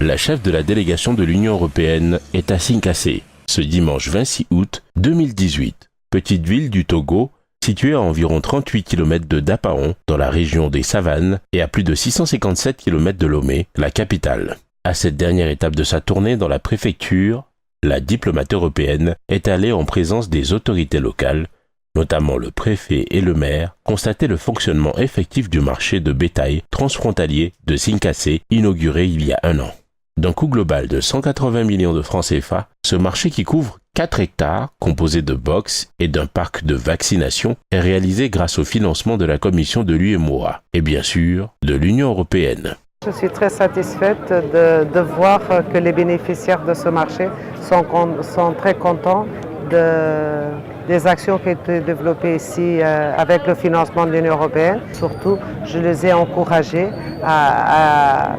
la chef de la délégation de l'Union européenne est à Sinkassé, ce dimanche 26 août 2018. Petite ville du Togo, située à environ 38 km de Dapaon, dans la région des Savanes, et à plus de 657 km de Lomé, la capitale. À cette dernière étape de sa tournée dans la préfecture, la diplomate européenne est allée en présence des autorités locales, notamment le préfet et le maire, constater le fonctionnement effectif du marché de bétail transfrontalier de Sinkassé, inauguré il y a 1 an. D'un coût global de 180 millions de francs CFA, ce marché qui couvre 4 hectares, composé de box et d'un parc de vaccination, est réalisé grâce au financement de la Commission de l'UEMOA et bien sûr de l'Union européenne. Je suis très satisfaite de voir que les bénéficiaires de ce marché sont très contents des actions qui ont été développées ici avec le financement de l'Union européenne. Surtout, je les ai encouragés à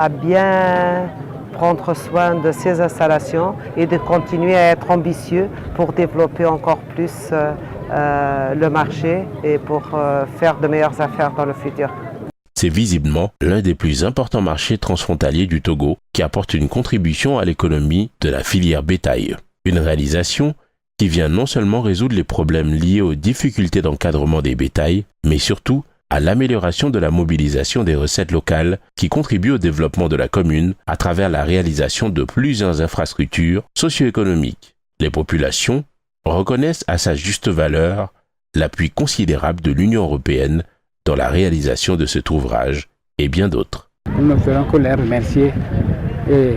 bien prendre soin de ces installations et de continuer à être ambitieux pour développer encore plus le marché et pour faire de meilleures affaires dans le futur. C'est visiblement l'un des plus importants marchés transfrontaliers du Togo qui apporte une contribution à l'économie de la filière bétail. Une réalisation qui vient non seulement résoudre les problèmes liés aux difficultés d'encadrement des bétails, mais surtout à l'amélioration de la mobilisation des recettes locales qui contribuent au développement de la commune à travers la réalisation de plusieurs infrastructures socio-économiques. Les populations reconnaissent à sa juste valeur l'appui considérable de l'Union européenne dans la réalisation de cet ouvrage et bien d'autres. Nous ne ferons que les remercier et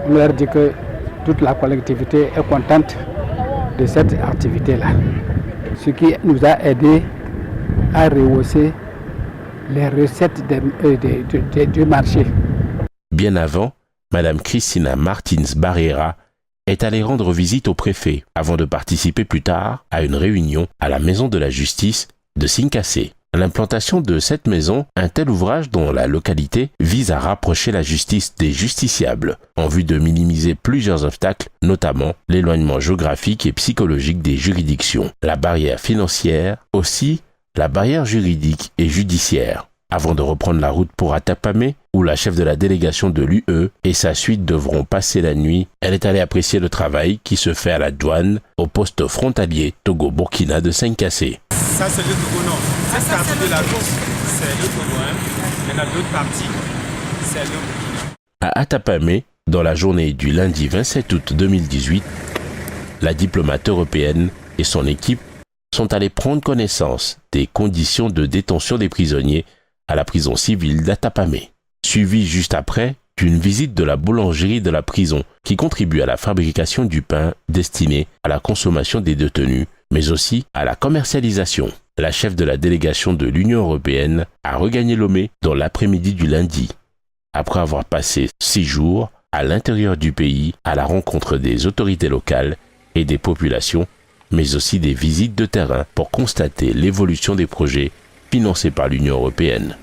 leur dire que toute la collectivité est contente de cette activité-là. Ce qui nous a aidé à rehausser les recettes du marché. Bien avant, Madame Cristina Martins Barreira est allée rendre visite au préfet avant de participer plus tard à une réunion à la Maison de la Justice de Sinkassé. L'implantation de cette maison, un tel ouvrage dont la localité vise à rapprocher la justice des justiciables en vue de minimiser plusieurs obstacles, notamment l'éloignement géographique et psychologique des juridictions, la barrière financière, aussi la barrière juridique et judiciaire. Avant de reprendre la route pour Atapamé, où la chef de la délégation de l'UE et sa suite devront passer la nuit, elle est allée apprécier le travail qui se fait à la douane au poste frontalier Togo-Burkina de Sinkassé. Ça, c'est le Togo Nord. Cette partie de la route, c'est le Togo. Il y en a d'autres parties, c'est le Burkina. À Atapamé, dans la journée du lundi 27 août 2018, la diplomate européenne et son équipe sont allés prendre connaissance des conditions de détention des prisonniers à la prison civile d'Atapamé, suivi juste après d'une visite de la boulangerie de la prison qui contribue à la fabrication du pain destiné à la consommation des détenus, mais aussi à la commercialisation. La chef de la délégation de l'Union européenne a regagné Lomé dans l'après-midi du lundi, après avoir passé 6 jours à l'intérieur du pays à la rencontre des autorités locales et des populations, mais aussi des visites de terrain pour constater l'évolution des projets financés par l'Union européenne.